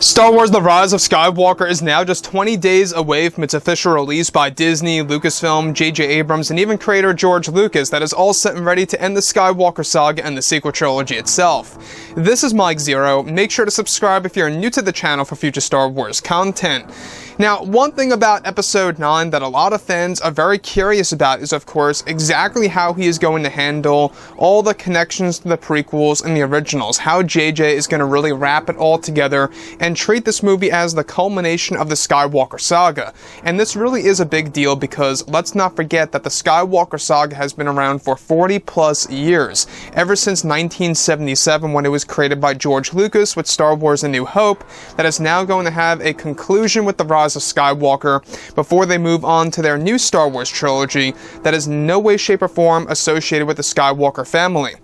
Star Wars The Rise of Skywalker is now just 20 days away from its official release by Disney, Lucasfilm, J.J. Abrams, and even creator George Lucas that is all set and ready to end the Skywalker saga and the sequel trilogy itself. This is Mike Zero. Make sure to subscribe if you're new to the channel for future Star Wars content. Now, one thing about Episode 9 that a lot of fans are very curious about is, of course, exactly how he is going to handle all the connections to the prequels and the originals, how JJ is going to really wrap it all together and treat this movie as the culmination of the Skywalker saga. And this really is a big deal because let's not forget that the Skywalker saga has been around for 40 plus years, ever since 1977 when it was created by George Lucas with Star Wars A New Hope, that is now going to have a conclusion with The Rise of Skywalker before they move on to their new Star Wars trilogy that is in no way, shape, or form associated with the Skywalker family.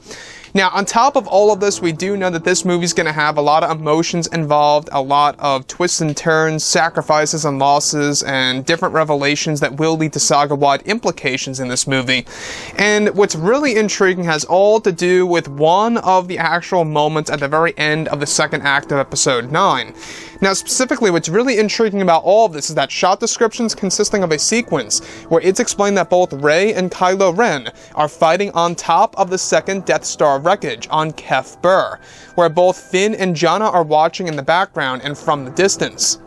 Now, on top of all of this, we do know that this movie is going to have a lot of emotions involved, a lot of twists and turns, sacrifices and losses, and different revelations that will lead to saga-wide implications in this movie. And what's really intriguing has all to do with one of the actual moments at the very end of the second act of Episode 9. Now, specifically, what's really intriguing about all of this is that shot descriptions consisting of a sequence where it's explained that both Rey and Kylo Ren are fighting on top of the second Death Star wreckage on Kef Bir, where both Finn and Janna are watching in the background and from the distance.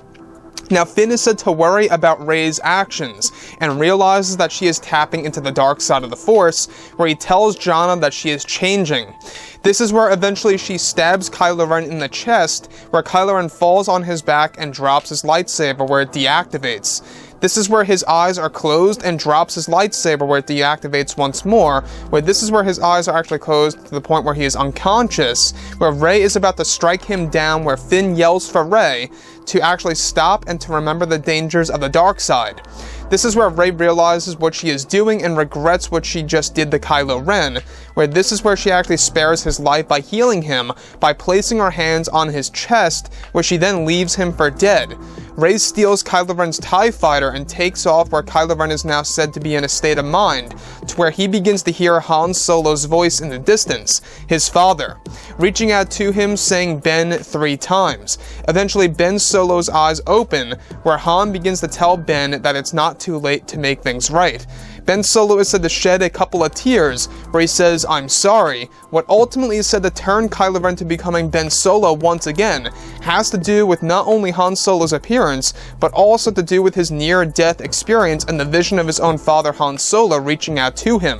Now, Finn is said to worry about Rey's actions and realizes that she is tapping into the dark side of the Force, where he tells Janna that she is changing. This is where eventually she stabs Kylo Ren in the chest, where Kylo Ren falls on his back and drops his lightsaber, where it deactivates. This is where his eyes are closed and drops his lightsaber, where it deactivates once more, where this is where his eyes are actually closed to the point where he is unconscious, where Rey is about to strike him down, where Finn yells for Rey to actually stop and to remember the dangers of the dark side. This is where Rey realizes what she is doing and regrets what she just did to Kylo Ren, where this is where she actually spares his life by healing him by placing her hands on his chest, where she then leaves him for dead. Rey steals Kylo Ren's TIE fighter and takes off, where Kylo Ren is now said to be in a state of mind, to where he begins to hear Han Solo's voice in the distance, his father, reaching out to him saying Ben 3 times. Eventually, Ben Solo's eyes open, where Han begins to tell Ben that it's not too late to make things right. Ben Solo is said to shed a couple of tears, where he says, "I'm sorry." What ultimately is said to turn Kylo Ren to becoming Ben Solo once again has to do with not only Han Solo's appearance, but also to do with his near-death experience and the vision of his own father Han Solo reaching out to him.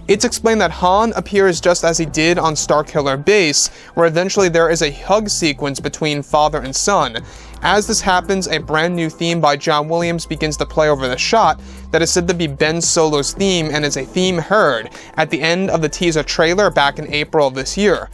It's explained that Han appears just as he did on Starkiller Base, where eventually there is a hug sequence between father and son. As this happens, a brand new theme by John Williams begins to play over the shot that is said to be Ben Solo's theme and is a theme heard at the end of the teaser trailer back in April of this year.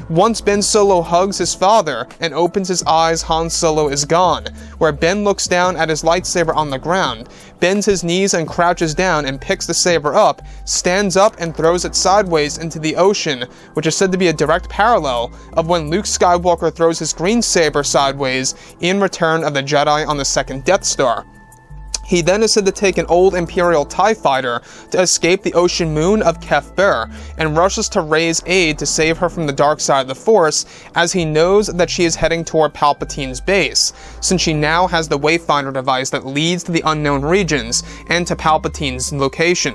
Once Ben Solo hugs his father and opens his eyes, Han Solo is gone, where Ben looks down at his lightsaber on the ground, bends his knees and crouches down and picks the saber up, stands up and throws it sideways into the ocean, which is said to be a direct parallel of when Luke Skywalker throws his green saber sideways in Return of the Jedi on the second Death Star. He then is said to take an old Imperial TIE fighter to escape the ocean moon of Kef Bir and rushes to Rey's aid to save her from the dark side of the Force, as he knows that she is heading toward Palpatine's base, since she now has the Wayfinder device that leads to the unknown regions and to Palpatine's location.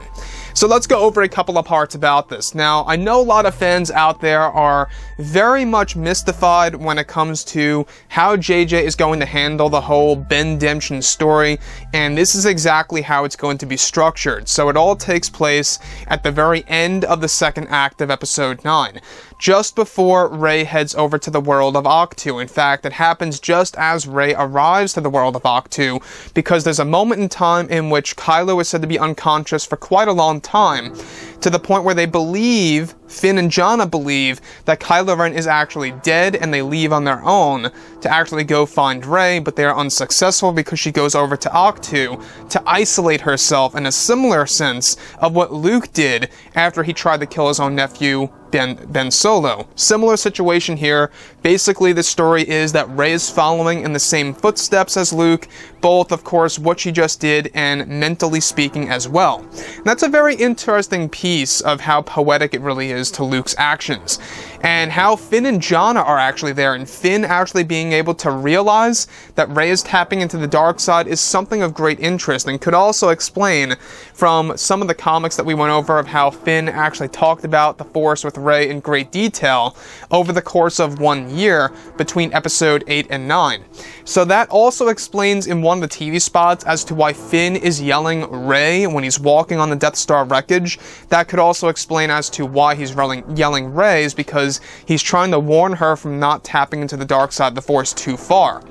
So let's go over a couple of parts about this. Now, I know a lot of fans out there are very much mystified when it comes to how JJ is going to handle the whole Ben-demption story, and this is exactly how it's going to be structured. So it all takes place at the very end of the second act of Episode 9, just before Rey heads over to the world of Ahch-To. In fact, it happens just as Rey arrives to the world of Ahch-To, because there's a moment in time in which Kylo is said to be unconscious for quite a long time, to the point where they believe, Finn and Janna believe, that Kylo Ren is actually dead, and they leave on their own to actually go find Rey, but they are unsuccessful because she goes over to Ahch-To to isolate herself in a similar sense of what Luke did after he tried to kill his own nephew, Ben Solo. Similar situation here. Basically, the story is that Rey is following in the same footsteps as Luke, both, of course, what she just did and mentally speaking as well. And that's a very interesting piece of how poetic it really is to Luke's actions. And how Finn and Jannah are actually there, and Finn actually being able to realize that Rey is tapping into the dark side is something of great interest, and could also explain from some of the comics that we went over of how Finn actually talked about the Force with Rey in great detail over the course of 1 year between episode 8 and 9. So that also explains in one of the TV spots as to why Finn is yelling Rey when he's walking on the Death Star wreckage. That could also explain as to why he's yelling Rey, is because he's trying to warn her from not tapping into the dark side of the Force too far.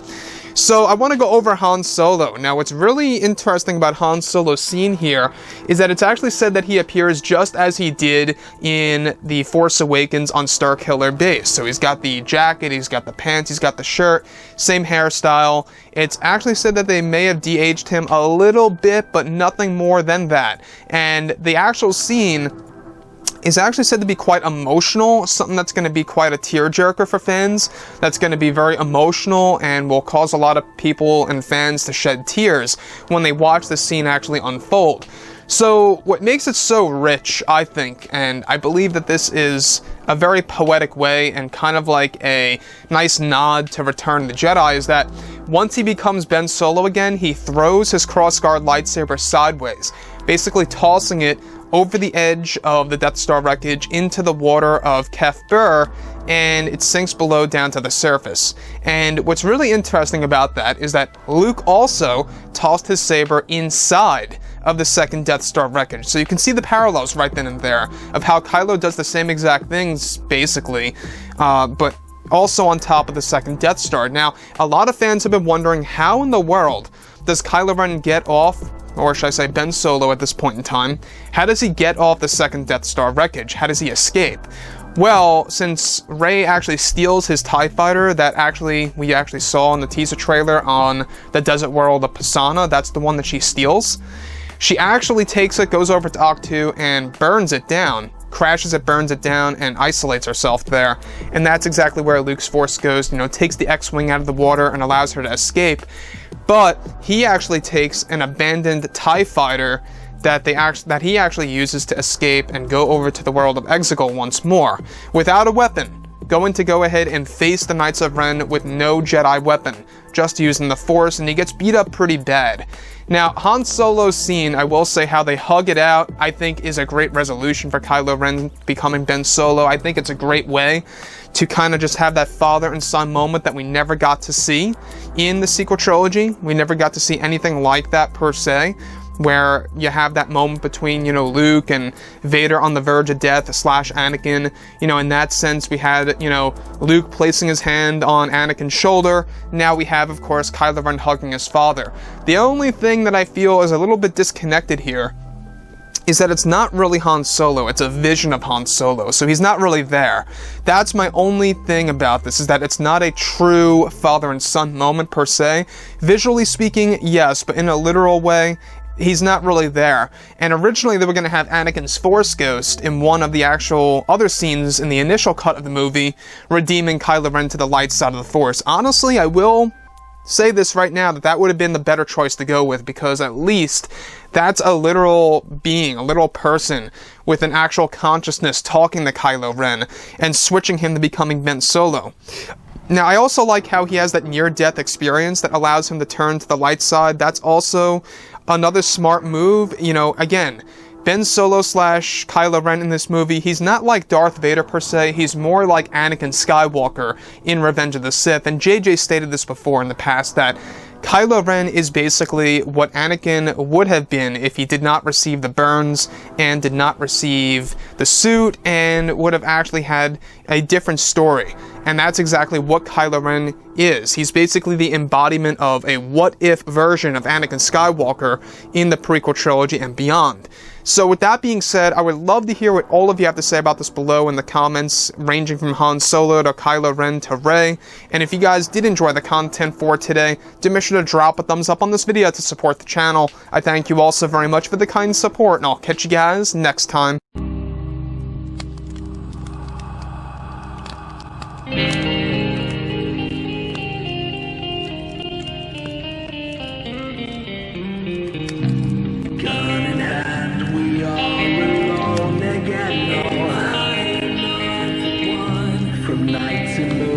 So I want to go over Han Solo. Now, what's really interesting about Han Solo's scene here is that it's actually said that he appears just as he did in The Force Awakens on Starkiller Base. So he's got the jacket, he's got the pants, he's got the shirt, same hairstyle. It's actually said that they may have de-aged him a little bit, but nothing more than that. And the actual scene is actually said to be quite emotional, something that's going to be quite a tearjerker for fans, that's going to be very emotional and will cause a lot of people and fans to shed tears when they watch the scene actually unfold. So what makes it so rich, I think, and I believe that this is a very poetic way and kind of like a nice nod to Return of the Jedi, is that once he becomes Ben Solo again, he throws his crossguard lightsaber sideways, basically tossing it over the edge of the Death Star wreckage into the water of Kef Bir, and it sinks below down to the surface. And what's really interesting about that is that Luke also tossed his saber inside of the second Death Star wreckage. So you can see the parallels right then and there of how Kylo does the same exact things, basically, but also on top of the second Death Star. Now, a lot of fans have been wondering, how in the world does Kylo Ren get off, or should I say Ben Solo at this point in time, how does he get off the second Death Star wreckage? How does he escape? Well, since Rey actually steals his TIE fighter that we actually saw in the teaser trailer on the desert world of Pisana, that's the one that she steals, she actually takes it, goes over to Ahch-To, and burns it down. Crashes it, burns it down, and isolates herself there. And that's exactly where Luke's Force goes, takes the X-Wing out of the water and allows her to escape. But he actually takes an abandoned TIE fighter that he actually uses to escape and go over to the world of Exegol once more, without a weapon, going to go ahead and face the Knights of Ren with no Jedi weapon, just using the Force, and he gets beat up pretty bad. Now, Han Solo's scene, I will say how they hug it out, I think is a great resolution for Kylo Ren becoming Ben Solo. I think it's a great way to kind of just have that father and son moment that we never got to see in the sequel trilogy. We never got to see anything like that per se, where you have that moment between, Luke and Vader on the verge of death / Anakin. In that sense, we had, Luke placing his hand on Anakin's shoulder. Now we have, of course, Kylo Ren hugging his father. The only thing that I feel is a little bit disconnected here is that it's not really Han Solo, it's a vision of Han Solo, so he's not really there. That's my only thing about this, is that it's not a true father and son moment per se. Visually speaking, yes, but in a literal way, he's not really there. And originally they were going to have Anakin's Force Ghost in one of the actual other scenes in the initial cut of the movie, redeeming Kylo Ren to the light side of the Force. Honestly, I will say this right now, that would have been the better choice to go with, because at least that's a literal being, a literal person with an actual consciousness talking to Kylo Ren and switching him to becoming Ben Solo. Now, I also like how he has that near-death experience that allows him to turn to the light side. That's also another smart move. Again, Ben Solo / Kylo Ren in this movie, he's not like Darth Vader per se, he's more like Anakin Skywalker in Revenge of the Sith, and JJ stated this before in the past, that Kylo Ren is basically what Anakin would have been if he did not receive the burns and did not receive the suit, and would have actually had a different story. And that's exactly what Kylo Ren is. He's basically the embodiment of a what-if version of Anakin Skywalker in the prequel trilogy and beyond. So with that being said, I would love to hear what all of you have to say about this below in the comments, ranging from Han Solo to Kylo Ren to Rey. And if you guys did enjoy the content for today, do make sure to drop a thumbs up on this video to support the channel. I thank you all so very much for the kind support, and I'll catch you guys next time. Gun in hand, we are alone again. No hiding. nights in the